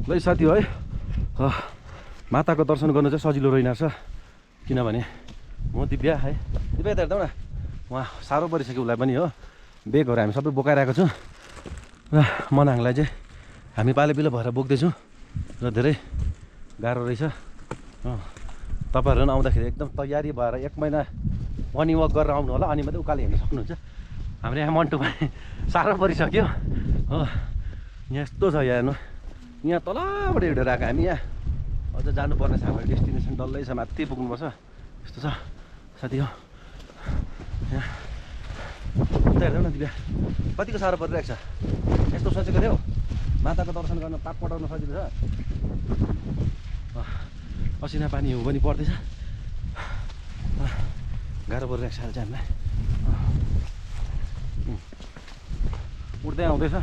ल साथी है माताको दर्शन गर्नु चाहिँ सजिलो रहेनछ किनभने म दिव्या है दिव्या हेर्दै न उहाँ साह्रो परिसक्यो उसलाई पनि हो बेगहरू हामी सबै बोकाइरहेको छौँ र मनाङलाई चाहिँ हामी पालो भएर बोक्दैछौँ र धेरै गाह्रो रहेछ तपाईँहरू पनि आउँदाखेरि एकदम तयारी भएर 1 महिना मर्निङ वक गरेर आउनु होला अनि मात्रै उकालो हेर्न सक्नुहुन्छ हाम्रो यहाँ मन्टु पनि साह्रो परिसक्यो हो यहाँ यस्तो छ यहाँ हेर्नु यहाँ तलबाट हिँडेर आएको हामी यहाँ अझ जानुपर्ने छ हाम्रो डेस्टिनेसन डल्लै छ माथि पुग्नुपर्छ यस्तो छ साथी हो यहाँ उता हेर्दै न दिव्या कतिको साह्रो परिरहेको छ यस्तो सोचेको थियौ माताको दर्शन गर्न पाप पटाउन सजिलो छ असिना पानी हो पनि पर्दैछ गाह्रो परिरहेको छ अहिले चाहिँ हामीलाई उठ्दै आउँदैछ